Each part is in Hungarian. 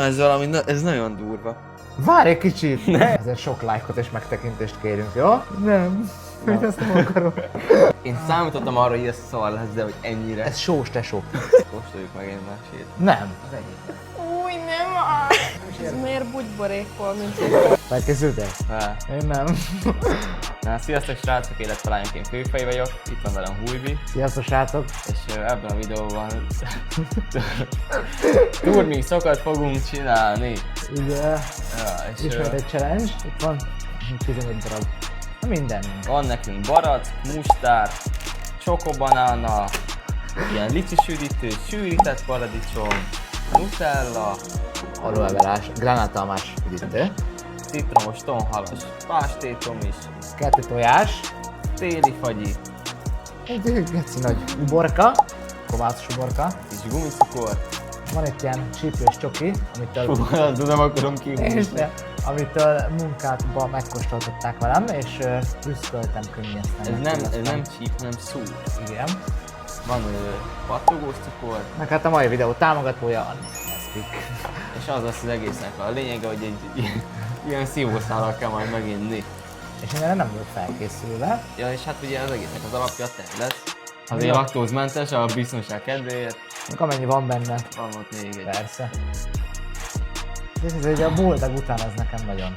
Ez valami, ez nagyon durva. Várj egy kicsit! Ezért sok lájkot és megtekintést kérünk, jó? Nem. Én ezt nem akarom. Én számítottam arra, hogy ez szar lesz, de hogy ennyire. Ez sós tesó. Kóstoljuk meg egy másét. Nem. Új, nem áll! Ez miért bugyborékol, mint Felkészültél? Há. Én nem. Na, sziasztok srácok, életfelányok, én Kőfej vagyok, itt van velem Hújbi, Sziasztok srácok! és ebben a videóban turmixokat fogunk csinálni. Ugye, Ja, és ismét egy challenge. Itt van 15 darab. Na minden. van nekünk barack, mustár, csokobanána, ilyen licisüdítő, sűrített paradicsom, nutella, Aloe-verás, granátalmás üdítő. citromos, tonhalas, pástétom is, 2 tojás. téli fagyi, Egy geci nagy uborka. Kovács uborka. kis gumicukor. Van egy ilyen csípős csoki, amitől De nem akarom kihúzni. amitől munkátban megkóstoltatták velem, és prüszköltem könnyeztem. Ez nem csíp, hanem szúr. Igen. Van pattogós cukor, Meg hát a mai videó támogatója a Nesquik. és az lesz az egésznek a lényege, hogy egy ilyen szívószállal kell majd meginni. És én erre nem vagyok felkészülve. Ja, és hát ugye az egésznek az alapja a tej lesz. Azért laktózmentes, a biztonság kedvéért. Meg amennyi van benne, Van ott még egy. persze. És ez ugye a boldag után az nekem nagyon.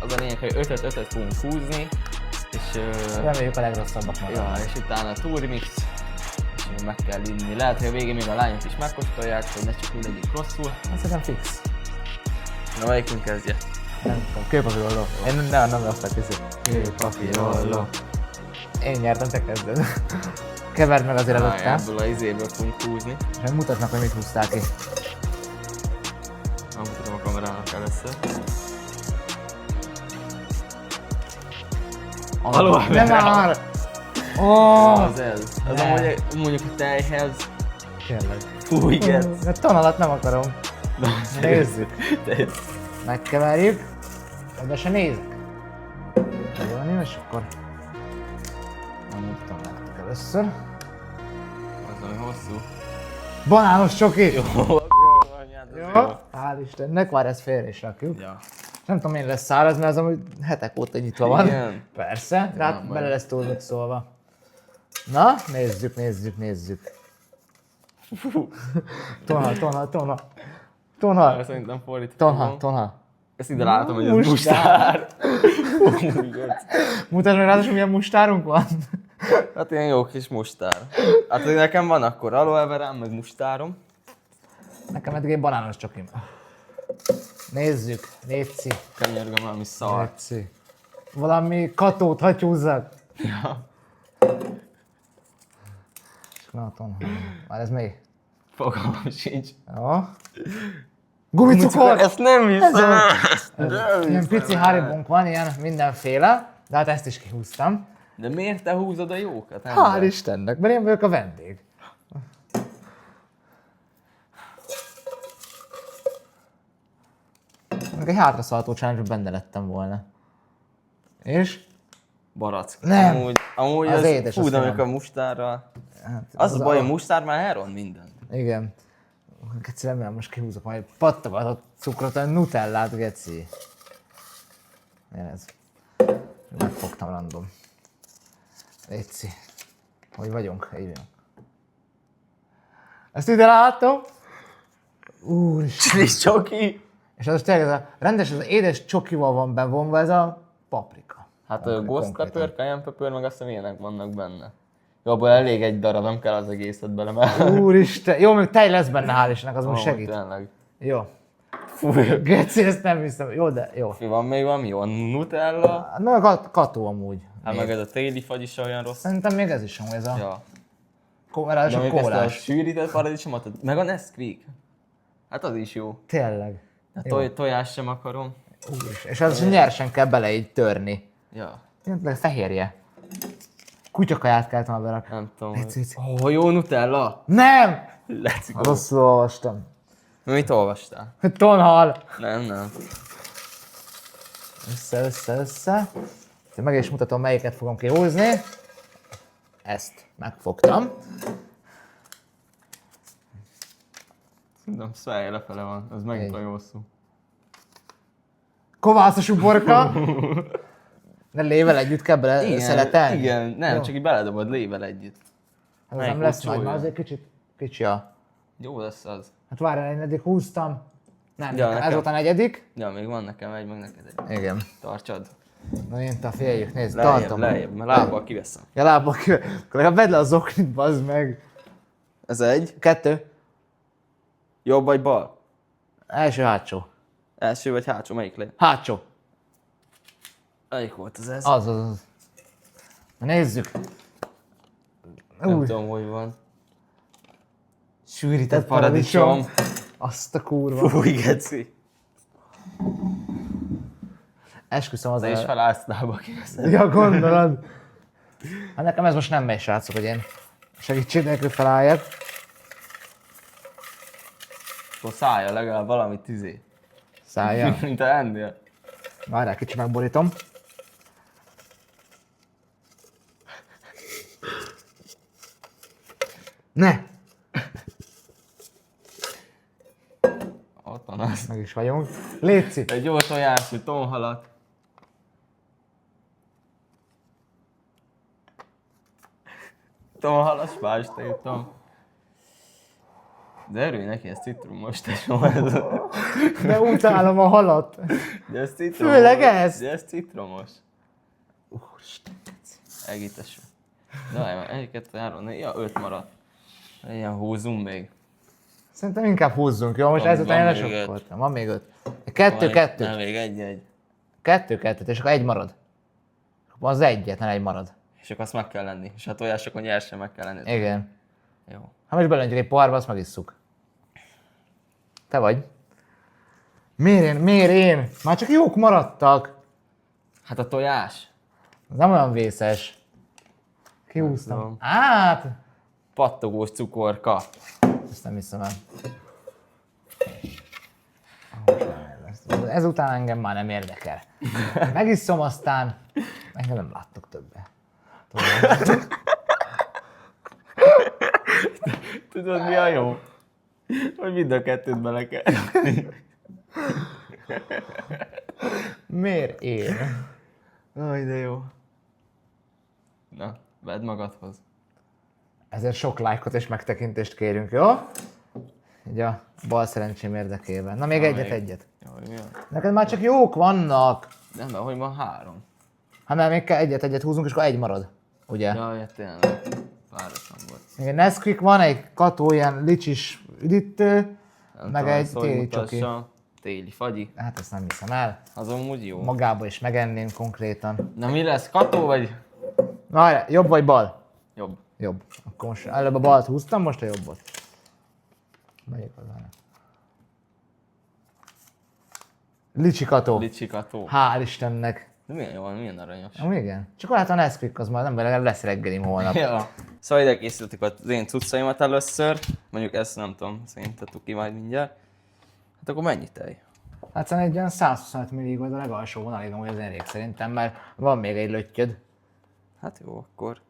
Az a lényeg, hogy 5-5 fogunk húzni, és, Reméljük a legrosszabbak ja, maradnak. és utána turmix, és meg kell inni. Lehet, hogy a végén még a lányok is megkóstolják, hogy ne csak úgy legyünk rosszul. Azt hiszem fix. Na, melyikünk kezdje? Nem tudom, kőpapírolló. Én nem vagyok felkészülve. Kőpapírolló. Én nyertem, te kezded. Keverd meg azért előtte. Ebből a izéből fogunk húzni. És mutasd meg, hogy mit húztál ki. Nem mutatom a kamerának először. Nem már! Oh, Az ez. Az Ne. amúgy mondjuk a tejhez. tényleg. Fú, igen. A ton alatt nem akarom. Nézzük. Megkeverjük. Oda se nézek. Jó, és akkor... Nem mutatom nektek először. Az ami hosszú. Banános csoki! Jó. Jó. Hál' Istennek, várj, ezt félre is rakjuk. Ja. Nem tudom, én lesz száraz, mert az amúgy hetek óta nyitva van. Igen. Persze, rá Na, bele majd. lesz szólva. Na, nézzük. Tonhal. Szerintem fordítva fogom. Tonhal. Ezt ide látom, hogy ez Mustár. mustár. Mutasd meg ráadásul, milyen mustárunk van. Hát ilyen jó kis mustár. Hát hogy nekem van akkor aloe verám, meg mustárom. Nekem eddig egy banános csokim. Nézzük, létszi. Könyörgöm, valami szar. Létszi. Valami katót hagyjúzzak. Ja. Na, Tonhal. Már ez mi? Fogalmam sincs. Jó. Gumicukor! Ezt nem hiszem. Ilyen pici haribunk van, ilyen mindenféle, de hát ezt is kihúztam. De miért te húzod a jókat? Hál' Istennek, mert én vagyok a vendég. Meg egy hátraszaladó challenge benne lettem volna. És? Barack. Nem. Amúgy Az az édes, fú, azt de nem. amikor mustárral. Hát, Az a baj, hogy mustár már elront mindent. Igen. Geci, remélem most kihúzok majd pattagot cukrot, a nutellát, geci. Milyen ez? Megfogtam random. Léci. Hogy vagyunk? Így vagyunk. Ezt ide látom. Úristen. Kis csoki. És az tényleg ez a rendes, az édes csokival van bevonva ez a paprika. Hát Ami a ghost konkrétan. pepper, cayenne pepper, meg azt hiszem ilyenek vannak benne. Jó, abból elég egy darab, nem kell az egészet bele, mert... Úristen. Jó, még tej lesz benne, hál' Istennek, az most segít. Tényleg. Jó. Fú, Geci, ezt nem hiszem. Jó, de jó. mi van még valami? Jó, nutella. Na, kató amúgy. Hát meg ez a téli fagy is olyan rossz. Szerintem még ez is amúgy, ez a Ja. De ráadásul még ezt a kólás. sűrített paradicsomot, meg a Nesquik. Hát az is jó. Tényleg. A tojás sem akarom. Úristen. És az nyersen kell bele így törni. Ja, Tényleg fehérje. Kutyakaját kellett volna berakni. nem tudom. Léci. Ó, jó nutella! Nem! Let's go. Rosszul olvastam. Mit olvastál? Tonhal. Nem. Össze. Meg is mutatom, melyiket fogom kihúzni. Ezt megfogtam. Nem, szállja lefele van, az megint Egy. olyan hosszú. Kovászos uborka. De lével együtt kell bele szeletelni? Igen, nem, Jó. csak így beledobod lével együtt. Ez Melyik nem lesz olcsó nagy, jó? már azért kicsit kicsi a... Jó lesz az. Hát várjál, én eddig húztam. Nem, Ja, ez nekem. volt a negyedik. Ja, még van nekem egy, meg neked egy. Igen. Tartsad. Na én figyeljük, nézd, Lejjebb, tartom. lejjebb, mert lábbal kiveszem. Ja, lábba ki... Akkor legalább vedd le az oknit, bazd meg. Ez egy. 2. Jobb vagy bal? Első hátsó. Első vagy hátsó, melyik lé? Hátsó. Melyik volt az? Az. Na nézzük. Nem Új, tudom, hogy van. sűrített Paradicsom. paradicsom. Azt a kurva. Fúj, geci. Esküszöm az De is el... felállsz lába kiveszem. Ja, gondolod. Hát nekem ez most nem megy, srácok, hogy én segítség nélkül felálljak. Akkor szállja legalább valamit tüzé. Szállja. Mint a ennél. Várjál, kicsit megborítom. Ne! Ott van az. Meg is vagyunk. Léci! Egy jó tojás, egy tonhalat. Tonhalas pást írtam. De örülj neki, ez citromos tesó. De utálom a halat. De ez citromos. Főleg ez. De ez citromos. Úristen. Egíteső. De várj, 1, 2, 3, 4, ja 5 maradt. Ilyen húzzunk még. Szerintem inkább húzzunk, jó? Most Van- ezután van én még lesokkoltam. Van még 5. 2-2. Nem, még egy. 2-2, és akkor egy marad. Akkor az egyetlen egy marad. És akkor azt meg kell lenni. És a tojásokon nyersen meg kell lenni. Igen. Jó. Ha most belöntjük egy pohárba, azt megisszuk. Te vagy. Miért én? Már csak jók maradtak. Hát a tojás. Ez nem olyan vészes. Kihúztam. tudom. Hát! Pattogós cukorka. Ezt nem hiszem el. Most nem lesz. Ezután engem már nem érdekel. Megisszom, aztán engem nem láttok többet. Tudod mi a jó? Hogy mind a kettőt bele kell. Miért én? Aj, de jó. Na, vedd magadhoz. Ezért sok lájkot és megtekintést kérünk, jó? Így a bal szerencsém érdekében. Na még egyet. Jó, mi van? Neked már csak jók vannak. Nem, mert hogy van 3. Ha nem, még kell egyet húzunk, és akkor egy marad. Ugye? Ja, tényleg. Páratlan volt. Még Nesquik van, egy Kató ilyen licsis üdítő, Nem meg tudom, egy ezt hogy téli csoki. mutassa. Téli fagyi. Hát ezt nem hiszem el. Az amúgy jó. Magába is megenném konkrétan. Na mi lesz? Kató vagy? Na, várjál, jobb vagy bal? Jobb. Jobb. Akkor most előbb a balt húztam, most a jobbot. Melyik az várjál? Licsi Kató. Licsi kató. Hál' Istennek. De milyen jó van, milyen aranyos. Igen. Csak hát a Nesquik az már nem, legalább lesz reggelim holnap. Ja. Szóval ide készítettük az én cuccaimat először. Mondjuk ezt nem tudom, szerintem ki majd mindjárt. Hát akkor mennyi tej? Hát szerintem egy olyan 125 millig vagy a legalsó vonalig, amúgy az elég szerintem, mert van még egy löttyöd. Hát jó, akkor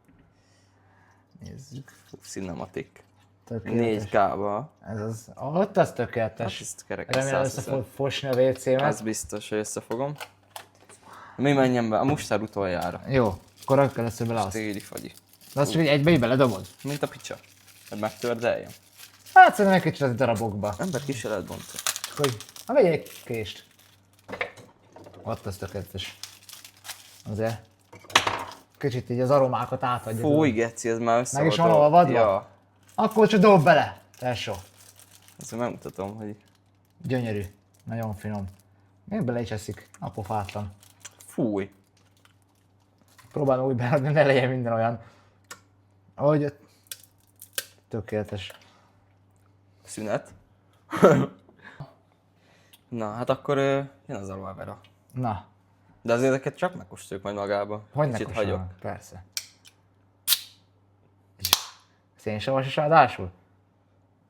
Nézzük. cinematic. Tökéletes. 4K-ba. Ez az, ott az Hát tökéletes. ezt kerek Remélem össze fog fosni a WC-met. Ez biztos, hogy összefogom. Mi menjen be? A mustár utoljára. Jó, akkor rakd először bele azt. Téli fagyi. De azt csak egybe így beledobod? Mint a picsa. Hogy megtördeljem. Hát szerintem egy kicsit az darabokba. Ember ki se lehet bontani. Csak hogy, ha vegyél egy kést. Ott az tökéletes. Azért. Kicsit így az aromákat átadja. Fúj, geci, ez már össze Meg is volt van olvadva? Ja. Akkor csak dob bele. Tesó. Ezt megmutatom, hogy Gyönyörű. Nagyon finom. Még bele is eszik. Apofátlan. fúj. Próbálom úgy beadni, ne legyen minden olyan. Ahogy... Tökéletes. Szünet. Na, hát akkor jön az aloe vera. Na, De azért ezeket csak megkóstoljuk majd magába. hogy ne Kicsit kóstolom? hagyok. Persze. Szénsavas is ráadásul?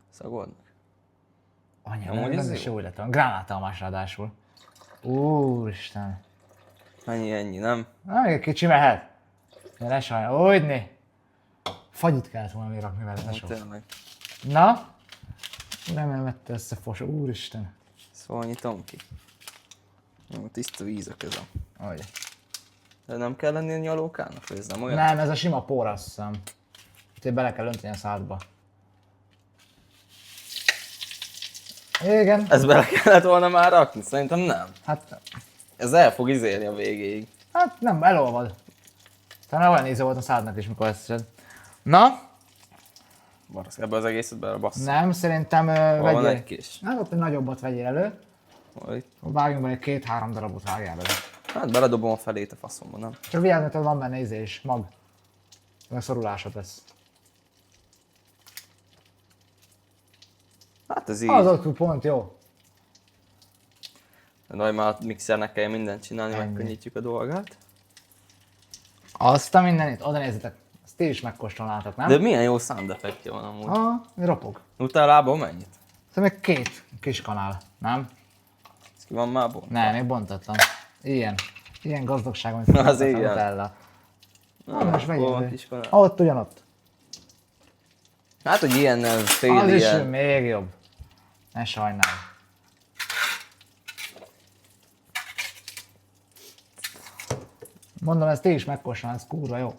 Szagold meg. Anya, Amúgy nem ez is jó. jó illetve. Gránátalmás ráadásul. Úristen. Ennyi, nem? Na, még egy kicsi mehet. De ne sajnál. Hogyne. Fagyit kellett volna még rakni vele, ne sok. Tényleg. Na, Nem vette össze fos, úristen. Szóval nyitom ki. Jó, tiszta víz a kezem. Hogy? De nem kell lenni a nyalókának, vagy ez nem olyan? Nem, ez a sima por, azt hiszem. Úgyhogy bele kell önteni a szádba. Igen. Ez bele kellett volna már rakni? Szerintem nem. Hát Ez el fog izélni a végéig. nem, elolvad. Talán olyan íze volt a szádnak is, mikor ezt szed. Na? Barasz, ebbe az egészet belebasszom. Nem, szerintem Hol van vegyél. egy kis? Hát ott egy nagyobbat vegyél elő. Hol itt? Vágjunk bele 2-3 darabot vágjál bele. Hát beledobom a felét a faszomba, nem? Csak vigyázz, mert van benne íze is, mag. Meg szorulásod lesz. Hát ez így. Az ott pont jó. De nagy már a mixernek kell mindent csinálni, Ennyi. megkönnyítjük a dolgát. Azt a mindenit, oda nézzetek. Ezt ti is megkóstolnátok, nem? De milyen jó sound effektje van amúgy. Ropog. Nutellából mennyit? Szóval még 2 kis kanál, nem? Ez ki van már bontva? Nem, még bontatlan. Ilyen gazdagság, mint Az igen. Nutella. Most hol van vegyél. kis kanál? Ott ugyanott. Hát, hogy ilyen fél Az is ilyen. még jobb. Ne sajnálj. Mondom, ezt ti is megkóstolnád, ez kurva jó.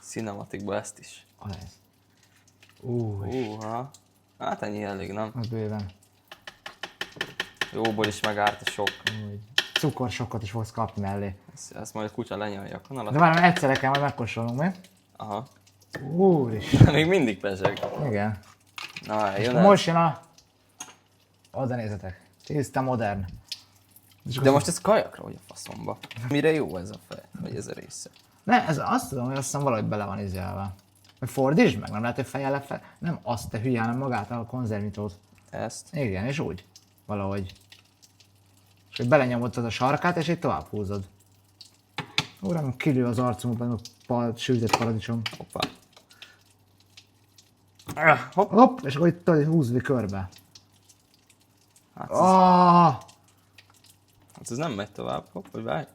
Cinematikba ezt is. Az ez. Húha. Hát ennyi elég, nem? Az bőven. Jóból is megárt a sok. Úgy. Cukorsokkot is fogsz kapni mellé. Ezt majd a kutya lenyalja a kanalat. De már egyszerre kell majd megkóstolnunk, mi? Aha. Úristen. Még mindig pezseg. Igen. Na, És jön el. most jön a... Oda nézzetek. Tiszta modern. De most ez kajakra, hogy a faszomba. Mire jó ez a fej? Vagy ez a része? Ne, ez azt tudom, hogy azt hiszem valahogy bele van izélve. Hogy fordítsd meg, nem lehet, hogy fejjel lefelé. Nem azt, te hülye, hanem magát a konzervnyitót. Ezt? Igen, és úgy. Valahogy. És hogy belenyomod a sarkát, és így tovább húzod. Uram, kilő az arcunkban a sültött paradicsom. Hoppá. Hopp. Hopp, és akkor itt tudod, húzd körbe. Hát ez nem megy tovább. Hopp, hogy várj.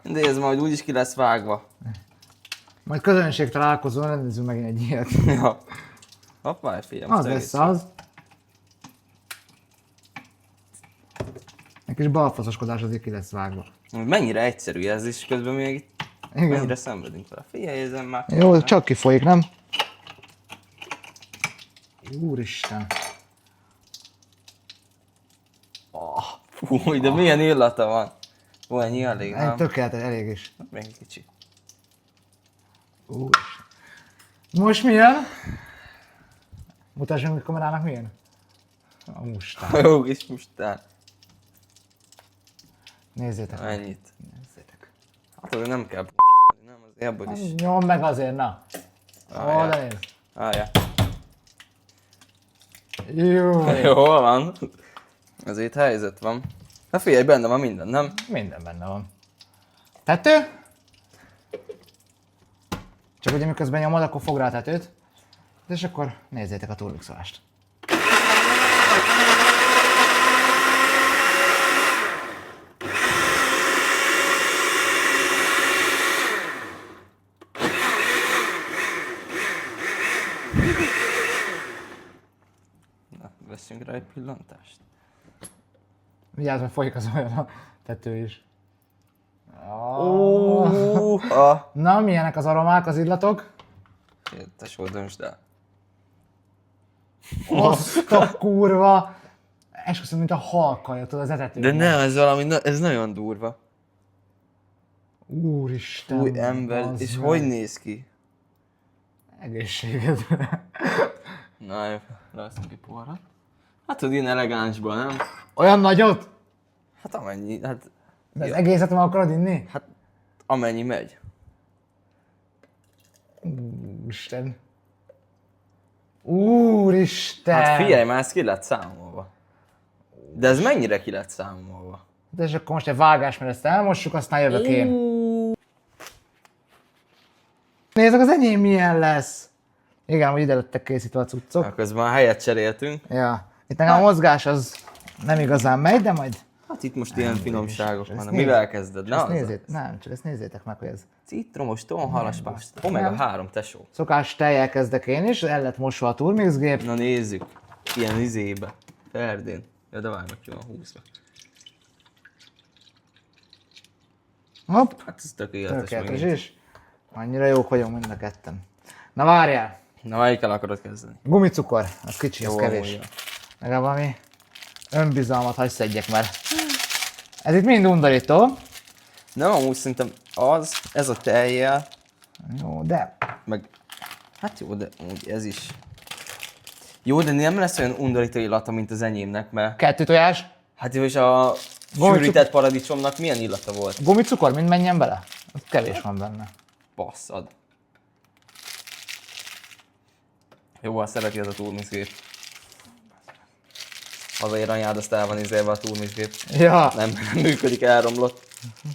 De ez majd úgyis ki lesz vágva. Majd közönség találkozón rendezünk megint egy ilyet. Ja. Hopp, várj, figyelj, most Az egész lesz az. Egy kis balfaszoskodás azért ki lesz vágva. Mennyire egyszerű ez is, közben még itt Igen. mennyire szenvedünk vele. Figyelj, ezen már. Jó, csak kifolyik, nem? Úristen. Fú, de milyen illata van. Ó, ennyi elég, Egy nem? tökéletes, elég is. Még egy kicsi. Úristen. Most milyen? Mutassunk a kamerának milyen? A mustár. Jó kis mustár. Nézzétek meg. Ennyit. Nézzétek. Hát azért nem kell p***skodni, nem? Az ebből is. Nyom meg azért, na. Várjál. Oda nézd. Várjál. Jó. Jól van. Azért helyzet van. Hát figyelj, benne van minden, nem? Minden benne van. Tető? Csak ugye miközben nyomod, akkor fog rá a tetőt. És akkor nézzétek a túlmixolást. Na, veszünk rá egy pillantást. Vigyázz, mert folyik az olyan a tető is. Na, milyenek az aromák, az illatok? Tesó, döntsd el. Azt a kurva! Esküszöm, mint a halkaja, tudod, az etetőben. De ne, ez valami, ez nagyon durva. Úristen. Új ember, bazd és meg. hogy néz ki? Egészségedre. Na jó, rajztunk egy poharat. Hát tudod, ilyen elegánsban, nem? Olyan nagyot? Hát amennyi, hát De az Ja. egészet meg akarod inni? amennyi megy. Úristen. Úristen! Hát figyelj, már ez ki lett számolva. De ez mennyire ki lett számolva? De és akkor most egy vágás, mert ezt elmossuk, aztán jövök én. Nézzük, az enyém milyen lesz. Igen, hogy ide lettek készítve a cuccok. Közben helyet cseréltünk. Ja. Itt nekem a mozgás az nem igazán megy, de majd... Hát itt most ilyen finomságok Ezt vannak. nézd. Mivel kezded? Ezt Na, nézzétek, nem, csak ezt nézzétek meg, hogy ez Citromos, tonhalas pásta. Omega 3, tesó. Szokás tejjel kezdek én is, el lett mosva a turmix gép. Na nézzük. Ilyen izébe. Ferdén. Ja, de várj, ki van húzva. Hopp, Hát ez tökéletes tökéletes megint. is. Annyira jók vagyunk mind a ketten. Na várjál, Na, melyikkel akarod kezdeni? gumicukor, az kicsi, az Jó, kevés. amúgy, Legalább valami önbizalmat hagy szedjek már. Ez itt mind undorító. Nem, amúgy szerintem az, ez a tejjel, Jó, de meg... Hát jó, de amúgy ez is. Jó, de nem lesz olyan undorító illata, mint az enyémnek, mert... 2 tojás, Hát jó, és a sűrített paradicsomnak milyen illata volt? gumicukor, mind menjen bele? Az kevés van benne. Basszad. Jó, ha szereti ez a turmixgép. Azért anyád, azt el van izélve a turmixgép. Ja, Nem működik, elromlott.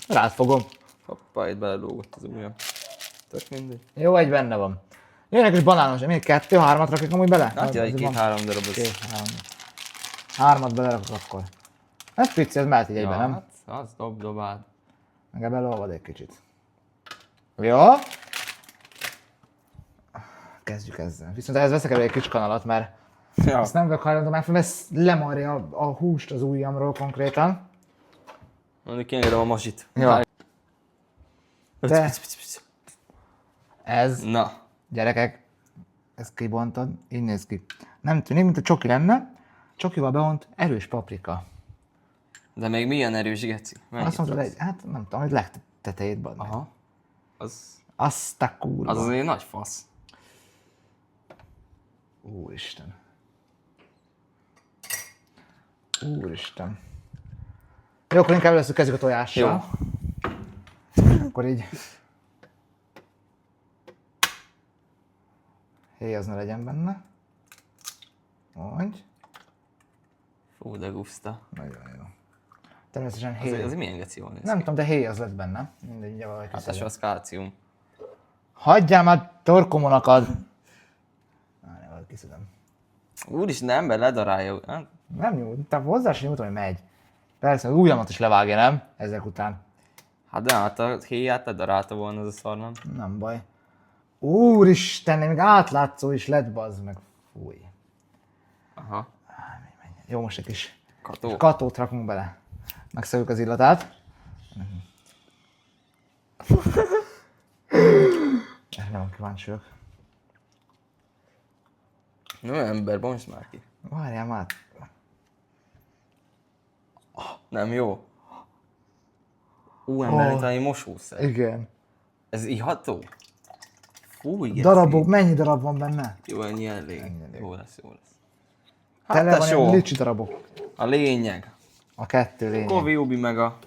rád fogom. Hoppá, itt belelógott az ujjam. Tök mindegy. Jó, egy benne van. Jönnek is banános, még 2-3-at rakjuk amúgy bele? Hát ja, egy van. 2-3 darab az. 3-at belerakok akkor. Ez pici, ez mehet így egyben, nem? Hát, az dobáld. Meg belolvad egy kicsit. Jó? Kezdjük ezzel. Viszont ehhez veszek elő egy kis kanalat, mert Ja. ezt nem vagyok hajlandó megfogni, mert ez lemarja a húst az ujjamról konkrétan. Mondjuk kiengedem a masit. Ja. De... De ez, Na. gyerekek, ezt kibontod, így néz ki. Nem tűnik, mint a csoki lenne, csokival beont erős paprika. De még milyen erős, geci? Mennyit Azt mondod, tudsz? hát nem tudom, hogy legtetejét bad meg. Aha. Az Azt a kurva. azért nagy fasz. Úristen. Úristen. Jó, akkor inkább először kezdjük a tojással. Akkor így. Héj, az ne legyen benne. Úgy. Fú, de guszta. Nagyon jó. Természetesen héj. Azért milyen geci van ez? Nem tudom, de héj az lett benne. Mindegy, ugye valahogy Hát ez kiszedem. az kálcium. Hagyjál már, torkomon akad. Várjál, valahogy kiszedem. Úristen, de ember ledarálja. Hát, Nem jó, te hozzá sem nyújtom, hogy megy. Persze, az ujjamat is levágja, nem? Ezek után. hát de hát a héját ledarálta volna az a szar, nem? Nem baj. Úristen, még átlátszó is lett, bazd meg. Fúj. Aha. Jó, most egy kis Kató. katót rakunk bele. Megszöljük az illatát. Erre nem kíváncsi vagyok. Nem ember, bonts már ki. Várjál már. Nem jó. Ember, Oh. itt valami mosószer. Igen. Ez iható? Fú, geci. Darabok, mennyi darab van benne? Jó, ennyi elég. Ennyi elég. Jó lesz, jó lesz. Tele Hát van ilyen tesó, licsi darabok. a lényeg. A 2 lényeg. Kovi Ubi meg a...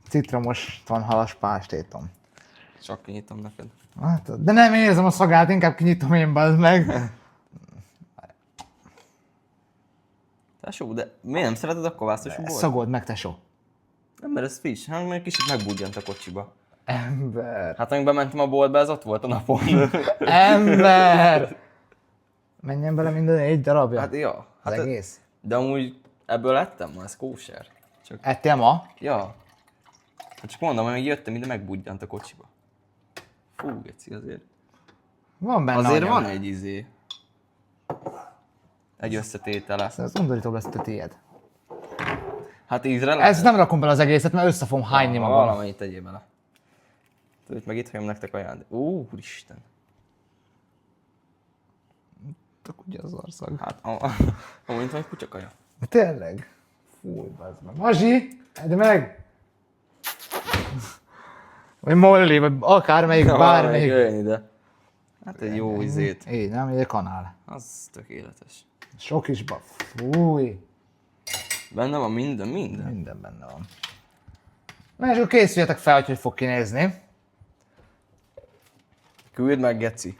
Citromos tonhalas pástétom. Csak kinyitom neked. Hát, de nem érzem a szagát, inkább kinyitom én, bazd meg. Tesó, de miért nem szereted a kovászos ubort? Szagold meg, tesó. Nem, mert ez friss, hát mert kicsit megbudjant a kocsiba. Ember. Hát amikor bementem a boltba, ez ott volt a napon. Ember! Menjen bele minden 4 darabja. Hát ja. Az Hát egész. de amúgy ebből lettem ma, ez kóser. Csak, Ettél ma? ja. Hát csak mondom, hogy még jöttem ide, megbudjant a kocsiba. Fú, geci, azért. Van benne Azért anyag. van egy izé. Egy összetétele. Ez undorító lesz a tiéd. Hát ízre Ezt nem rakom bele az egészet, mert össze fogom hányni magam. Valamennyit tegyél bele. Tudod, meg itt hagyom nektek ajándékot. Úristen. Csak ugye az arszag. Hát, amúgy van egy kutyakaja. De tényleg? Fúj, bazd meg. Mazsi, edd meg! Vagy Molly, vagy akármelyik, bármelyik. Jöjjön ide. Hát egy jó izét. Így, nem? Egy kanál. Az tökéletes. Sok is ba. Fúj. Benne van minden. Minden benne van. Na és akkor készüljetek fel, hogy fog kinézni. Küld meg, geci.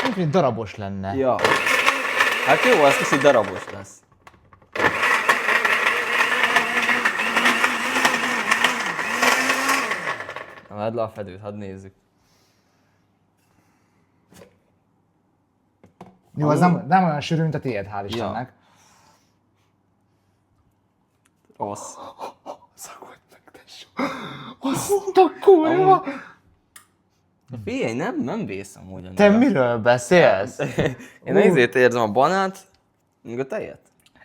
Úgy, mint darabos lenne. Ja. Hát jó, az kicsit darabos lesz. Na, vedd le a fedőt, hadd nézzük. Jó, az nem olyan sűrű, mint a tiéd, hál' Istennek. Rossz. Szakolt meg, tesó. Azt a kurva! Figyelj, nem vész amúgy annyira. Te miről beszélsz? Én ezért érzem a banát, még a tejet.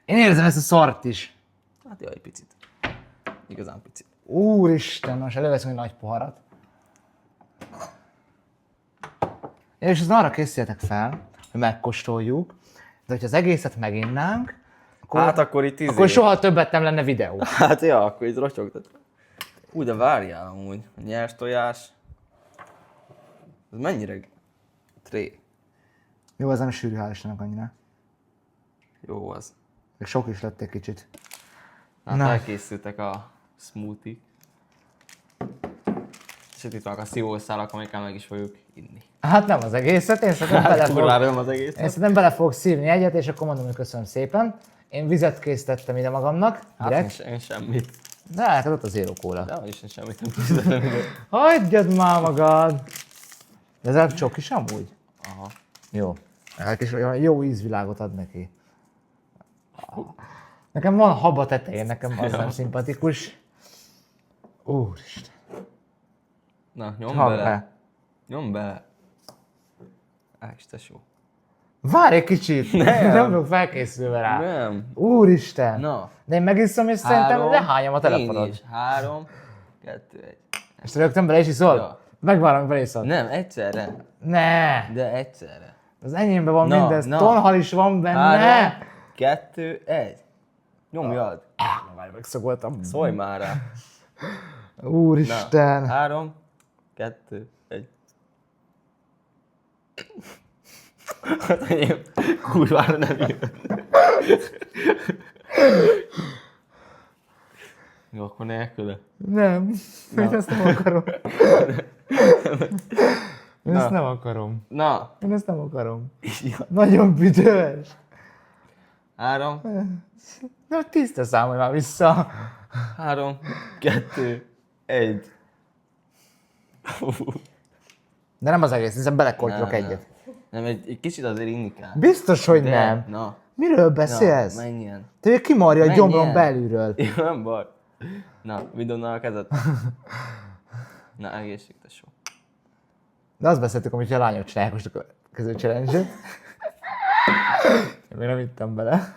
Én érzem ezt a szart is. Hát jaj, picit. Igazán picit. Úristen, most előveszünk egy nagy poharat. És az arra készüljetek fel, hogy megkóstoljuk, de hogyha az egészet meginnánk, Hát akkor itt akkor soha többet nem lenne videó. Hát ja, akkor itt rocsogtat. Úgy, de várjál amúgy. A nyers tojás. Ez mennyire tré? Jó, az nem sűrű, hál' Istennek annyira. Jó az. Még sok is lett egy kicsit. Hát Na. elkészültek a smoothie. És itt vannak a szívószálak, amikkel meg is fogjuk inni. Hát nem az egészet, én szerintem Hát kurvára nem az egész. Én szerintem bele fogok szívni egyet, és akkor mondom, hogy köszönöm szépen. Én vizet készítettem ide magamnak, direkt. Hát én semmit. De hát ott a zero kóla. De is én semmit nem készítettem ide. Hagyjad már magad! De ez a csokis amúgy? Aha. Jó. Egy kis olyan jó ízvilágot ad neki. Nekem van hab a tetején, nekem az nem szimpatikus. Úristen. Na, nyomd Hab bele. be. Nyomd bele. Ács, tesó. Várj egy kicsit! Nem. Nem vagyok felkészülve rá. Nem. Úristen! Na. De én megiszom, és szerintem Három. lehányom a Én telefonod. is. 3, 2, 1. És te rögtön bele is iszol? Ja. Megvárom, belészol. Nem, egyszerre. Ne! De egyszerre. Az enyémben van Na, mindez, na. tonhal is van benne. 3, 2, 1. Nyomjad. Már megszagoltam. Szólj már rá. Úristen. 3, 2, 1. Hát enyém kurvára nem jön. Jó, akkor nélküle. Nem. Én ezt nem akarom. Én ezt nem akarom. Na. Én ezt nem akarom. Ja. Nagyon büdös. 3, Na, tiszta számolj már vissza. 3, 2, 1. De nem az egész, hiszen belekortyolok egyet. Nem, egy kicsit azért inni kell. Biztos, hogy De, nem. Na, Miről beszélsz? na, menjen. Te kimarja a Menjen. gyomron belülről. Jó, nem baj. Na, vidd onnan a kezed. Na, egészség, tesó. De azt beszéltük, amit a lányok csinálják most a köző challenge-et. Én még nem ittem bele.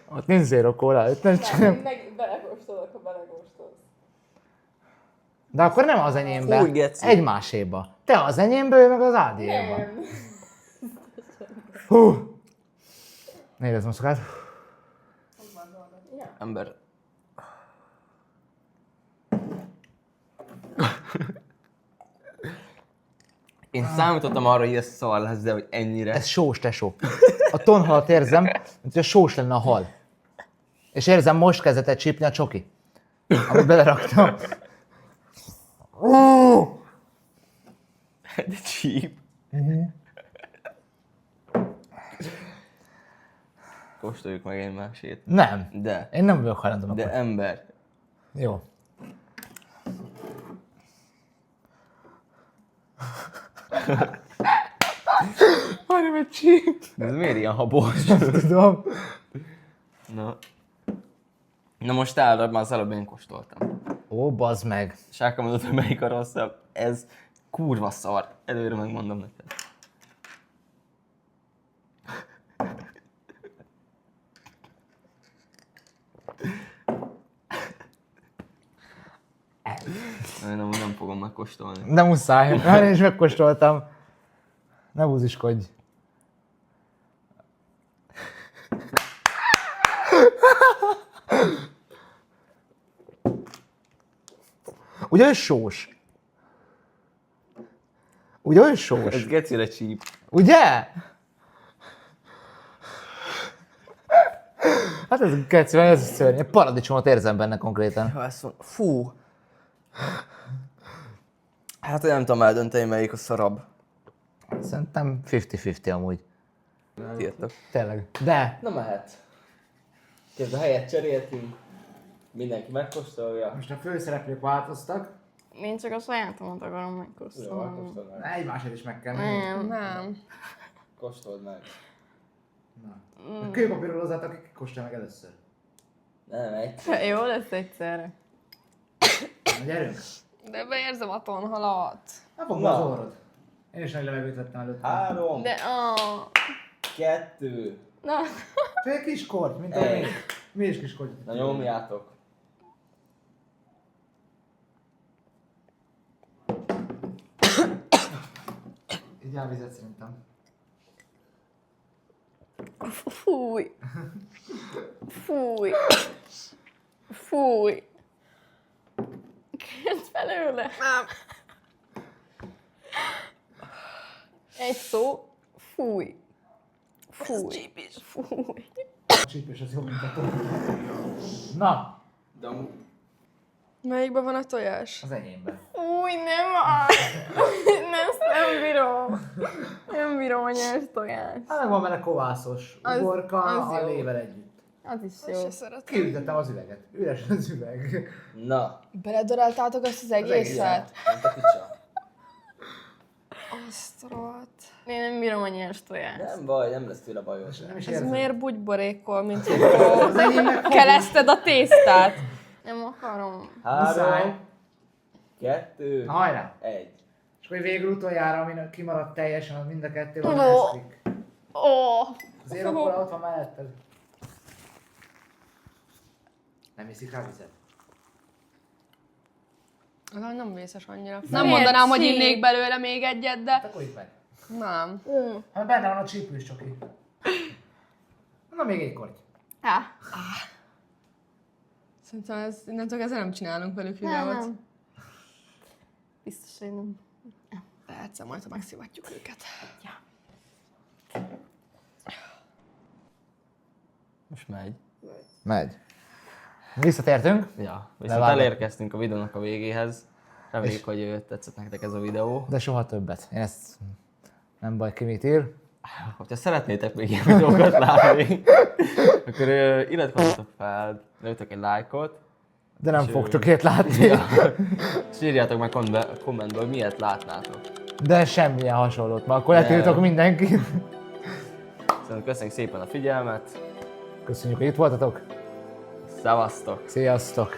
Ott nincs zero kóla, ott nem csak nem. Meg belekóstolok, ha belekóstolsz. De akkor nem az enyémbe, Fúj, geci. egymáséba. Te az enyémbe, ő meg az Ádiéba. Nem. Hú! Ne érezd mozgát. Ember. Én számítottam arra, hogy ez szar lesz, de hogy ennyire. Ez sós, tesó. A tonhalat érzem, mint hogy a sós lenne a hal. És érzem, most kezdett egy csípni a csoki. Amit beleraktam. De cheap. Kóstoljuk meg egy másét. Nem. De. Én nem vagyok hajlandó. De ember. Jó. Majdnem egy csíp. De ez miért ilyen habos? Tudom. Na. Na most te állad, már az előbb én kóstoltam. Ó, bazd meg. És elmondod, hogy melyik a rosszabb. Ez kurva szar. Előre megmondom neked. Nem fogom megkóstolni. De muszáj. Már én is megkóstoltam. Ne búziskodj. Ugye ő sós? Ugye ő sós? Ez gecire csíp. Ugye? Hát ez kecsi, ez szörnyű. Paradicsomot érzem benne konkrétan. Ha ezt mondom, fú. Hát én nem tudom eldönteni, melyik a szarabb. Szerintem 50-50 amúgy. Írtok. Tényleg. De Na mehet. Közben helyet cseréltünk. Mindenki megkóstolja. most a főszereplők változtak. Én csak a sajátomat akarom megkóstolni. Kóstold meg. Egymásért is meg kell Nem. Kóstold meg. A kőpapírolózat, ki kóstolja meg először. Nem, egy. Jó lesz egyszerre. Na, gyerünk! De beérzem a tonhalat. Na, fogd be az orrod. Én is nagy levegőt vettem előtt. 3, De 2. Na. Csak egy kis kort, mint a Egy. mi. Mi is kis kort. Na nyomjátok. Így elvizet szerintem. Fúj. Fúj. Fúj. Kérd belőle. Nem. Egy szó. Fúj. Fúj. Fúj. A csípés az jobb, mint a tó. Na, De amúgy Melyikben van a tojás? az enyémben. Fúj, nem az. Nem bírom. Nem bírom a nyers tojást. Hát meg van benne kovászos Az- uborka az a jó. lével együtt. Az is jó. Kiütöttem az üveget. Üres az üveg. na. Beledoráltátok ezt az egészet? Mint a picsa. Azt rohadt. Én nem bírom a nyers tojást. Nem baj, nem lesz tőle bajos. Nem is Ez érzem. miért bugyborékol, mint hogy Az enyém meg keleszted a tésztát? Nem akarom. 3, 2, hajrá! 1. És akkor végül utoljára, ami kimaradt teljesen, az mind a kettő van Ó. Nesquik. Ó! Az érokola ott van melletted. Nem iszik rá vizet? Nem vészes annyira. Miért Nem mondanám, hogy szép? innék belőle még egyet, de Hát akkor itt meg. nem. Hát benne van a csípős csoki. Na még egy korty. Szerintem innentől ezzel nem csinálunk velük Nem, videót. nem. Biztos, hogy nem. De egyszer majd, ha megszivatjuk őket. Most megy. Megy. Visszatértünk. Ja, viszont Levágott. elérkeztünk a videónak a végéhez. Reméljük, hogy tetszett nektek ez a videó. De soha többet. Én ezt nem baj, ki mit ír. Ha szeretnétek még ilyen videókat látni, akkor iratkozzatok fel, lőtök egy lájkot, De nem És fogtok ilyet látni. és írjátok meg kommentbe, hogy miért látnátok. De semmilyen hasonlót, mert akkor letiltok mindenkit. Szóval köszönjük szépen a figyelmet, Köszönjük, hogy itt voltatok. szevasztok! Sziasztok!